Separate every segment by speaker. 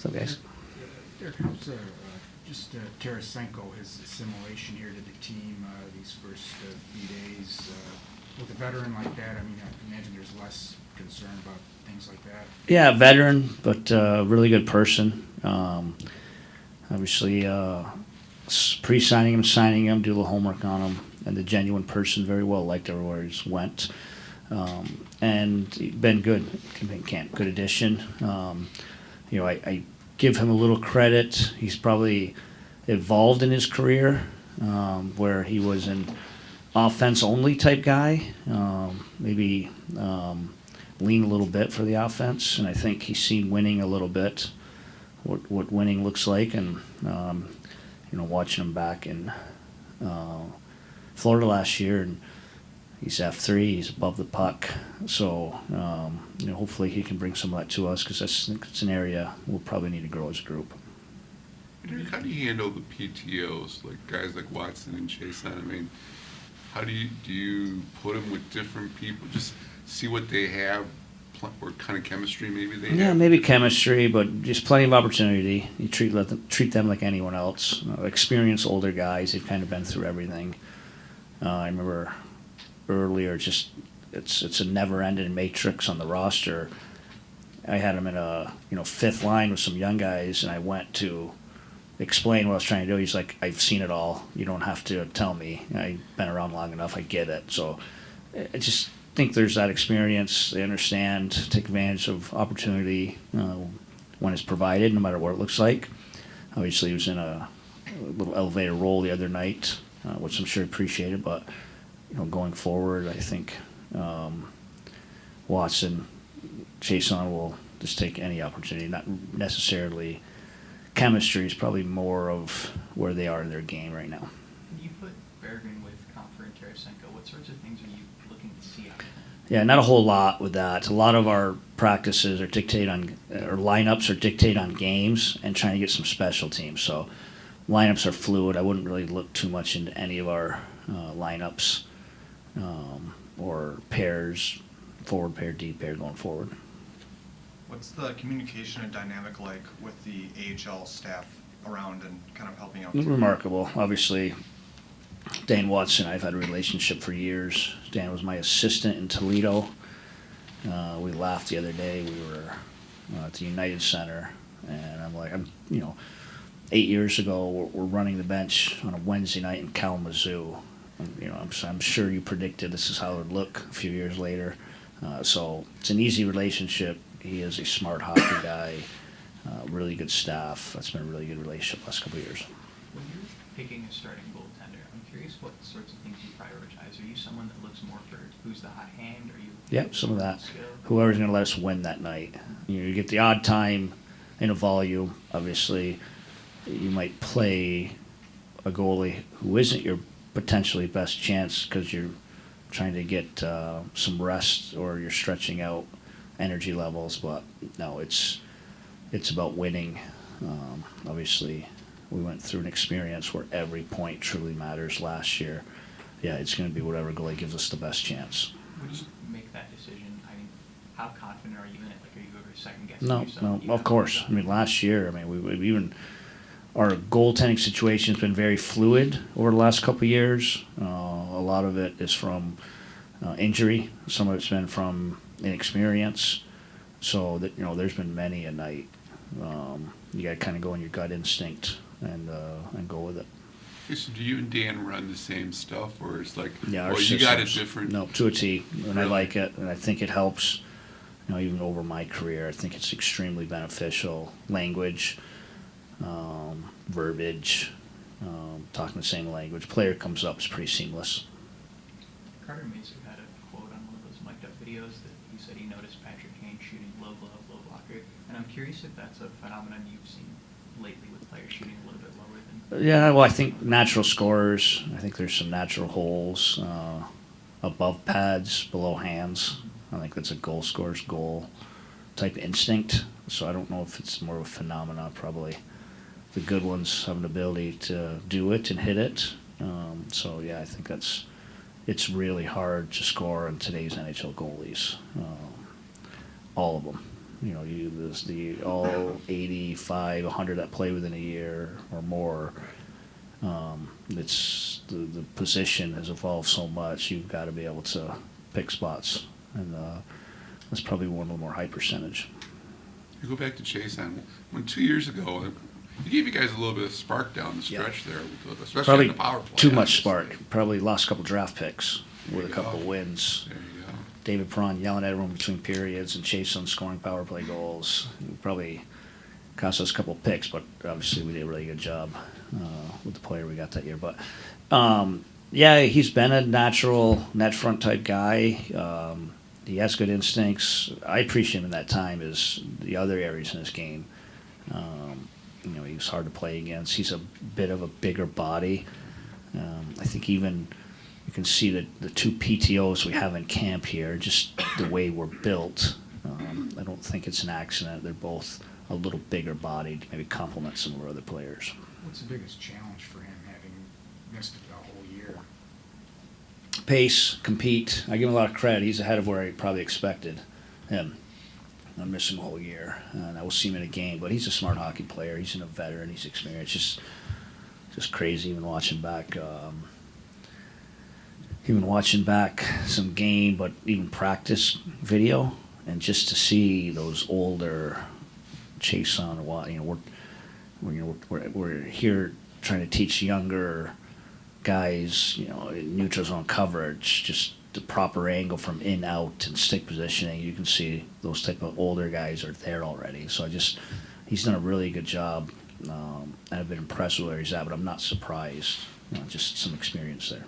Speaker 1: So, guys.
Speaker 2: Derek, how's Tarasenko, his assimilation here to the team these first few days? With a veteran like that, I mean, I imagine there's less concern about things like that.
Speaker 1: Yeah, veteran, but really good person. Obviously, pre-signing him, signing him, do a little homework on him, and the genuine person, very well liked everywhere he's went. And been good, good addition. I give him a little credit. He's probably evolved in his career, where he was an offense-only type guy, maybe lean a little bit for the offense, and I think he's seen winning a little bit, what winning looks like, and watching him back in Florida last year, and he's F3, he's above the puck, so hopefully he can bring some of that to us, because I think it's an area we'll probably need to grow as a group.
Speaker 3: How do you handle the PTOs, like guys like Watson and Chason? I mean, how do you put them with different people, just see what they have, or kind of chemistry maybe they have?
Speaker 1: Yeah, maybe chemistry, but just plenty of opportunity. You treat them like anyone else. Experienced older guys, they've kind of been through everything. I remember earlier, it's a never-ending matrix on the roster. I had him in a fifth line with some young guys, and I went to explain what I was trying to do. He's like, I've seen it all. You don't have to tell me. I've been around long enough. I get it. So I just think there's that experience. They understand, take advantage of opportunity when it's provided, no matter what it looks like. Obviously, he was in a little elevator role the other night, which I'm sure he appreciated. But going forward, I think Watson, Chason will just take any opportunity, not necessarily. Chemistry is probably more of where they are in their game right now.
Speaker 4: You put Berggren with Comfer and Tarasenko. What sorts of things are you looking to see out of them?
Speaker 1: Yeah, not a whole lot with that. A lot of our practices are dictated on, or lineups are dictated on games and trying to get some special teams. So lineups are fluid. I wouldn't really look too much into any of our lineups or pairs, forward pair, deep pair going forward.
Speaker 5: What's the communication and dynamic like with the AHL staff around and kind of helping out?
Speaker 1: Remarkable. Obviously, Dan Watson, I've had a relationship for years. Dan was my assistant in Toledo. We laughed the other day. We were at the United Center, and I'm 8 years ago, we're running the bench on a Wednesday night in Kalamazoo. I'm sure you predicted this is how it would look a few years later. So it's an easy relationship. He is a smart hockey guy, really good staff. That's been a really good relationship the last couple of years.
Speaker 4: When you're picking a starting goaltender, I'm curious what sorts of things you prioritize. Are you someone that looks more for who's the hot hand? Are you?
Speaker 1: Yeah, some of that. Whoever's going to let us win that night. You get the odd time in a volume. Obviously, you might play a goalie who isn't your potentially best chance because you're trying to get some rest or you're stretching out energy levels, but no, it's about winning. Obviously, we went through an experience where every point truly matters last year. Yeah, it's going to be whatever goalie gives us the best chance.
Speaker 4: When you make that decision, I mean, how confident are you in it? Like, are you ever second guessing yourself?
Speaker 1: No, of course. I mean, last year, we even our goaltending situation has been very fluid over the last couple of years. A lot of it is from injury. Some of it's been from inexperience. So that there's been many a night. You got to kind of go on your gut instinct and go with it.
Speaker 3: Okay, so do you and Dan run the same stuff, or it's like,
Speaker 1: yeah,
Speaker 3: or you got it different?
Speaker 1: No, to a T, and
Speaker 3: really?
Speaker 1: I like it, and I think it helps. Even over my career, I think it's extremely beneficial. Language, verbiage, talking the same language. Player comes up, it's pretty seamless.
Speaker 4: Carter Mason had a quote on one of those mic'd up videos that he said he noticed Patrick Kane shooting low glove, low blocker, and I'm curious if that's a phenomenon you've seen lately with players shooting a little bit lower than.
Speaker 1: Yeah, well, I think natural scorers. I think there's some natural holes above pads, below hands. I think that's a goal scorer's goal type instinct. So I don't know if it's more of a phenomenon. Probably the good ones have an ability to do it and hit it. So yeah, I think it's really hard to score in today's NHL goalies. All of them. You know, there's the all 85, 100 that play within a year or more. It's the position has evolved so much. You've got to be able to pick spots, and that's probably one of the more high percentage.
Speaker 3: You go back to Chason. When 2 years ago, he gave you guys a little bit of spark down the
Speaker 1: Yeah.
Speaker 3: stretch there, especially
Speaker 1: Probably
Speaker 3: on the power play.
Speaker 1: too much
Speaker 3: obviously.
Speaker 1: spark. Probably lost a couple draft picks
Speaker 3: There
Speaker 1: with a
Speaker 3: you
Speaker 1: couple
Speaker 3: go.
Speaker 1: wins.
Speaker 3: There you go.
Speaker 1: David Perron yelling at everyone between periods and Chason scoring power play goals. It probably cost us a couple picks, but obviously we did a really good job with the player we got that year. But yeah, he's been a natural net front type guy. He has good instincts. I appreciate him in that time is the other areas in his game. You know, he was hard to play against. He's a bit of a bigger body. I think even you can see the two PTOs we have in camp here, just the way we're built. I don't think it's an accident. They're both a little bigger bodied, maybe complement some of our other players.
Speaker 2: What's the biggest challenge for him, having missed it the whole year?
Speaker 1: Pace, compete. I give him a lot of credit. He's ahead of where I probably expected him. I'm missing a whole year, and I will see him in a game. But he's a smart hockey player. He's a veteran. He's experienced. Just crazy. Even watching back some game, but even practice video, and just to see those older Chason, you know, we're here trying to teach younger guys, you know, neutral zone coverage, just the proper angle from in, out, and stick positioning. You can see those type of older guys are there already. So he's done a really good job. And I've been impressed with where he's at, but I'm not surprised. You know, just some experience there.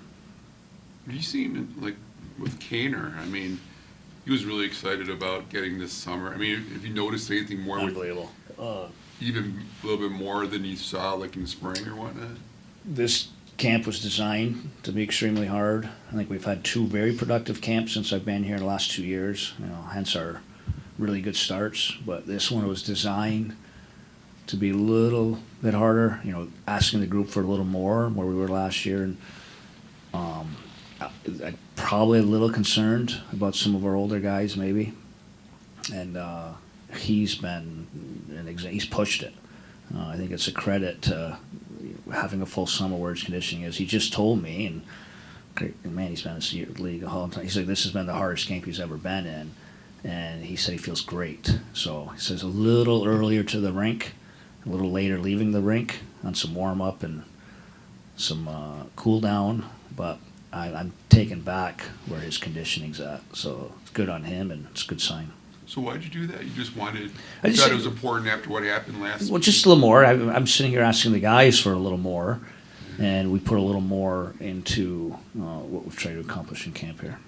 Speaker 3: Have you seen, like, with Kaner, I mean, he was really excited about getting this summer. I mean, have you noticed anything more with
Speaker 1: Unbelievable.
Speaker 3: even a little bit more than you saw, like, in spring or whatnot?
Speaker 1: This camp was designed to be extremely hard. I think we've had two very productive camps since I've been here in the last 2 years, you know, hence our really good starts. But this one was designed to be a little bit harder, you know, asking the group for a little more where we were last year. And I'm probably a little concerned about some of our older guys maybe. And he's been he's pushed it. I think it's a credit to having a full summer where his conditioning is. He just told me, and man, he's been in this league a whole time. He's like, this has been the hardest camp he's ever been in, and he said he feels great. So he says a little earlier to the rink, a little later leaving the rink on some warm up and some cool down, but I'm taken back where his conditioning's at. So it's good on him, and it's a good sign.
Speaker 3: So why'd you do that? You just wanted,
Speaker 1: I
Speaker 3: you
Speaker 1: just
Speaker 3: thought
Speaker 1: said-
Speaker 3: it was important after what happened last
Speaker 1: Well, just a little more. I'm sitting here asking the guys for a little more, and we put a little more into what we've tried to accomplish in camp here.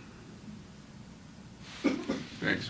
Speaker 3: Thanks, Joe.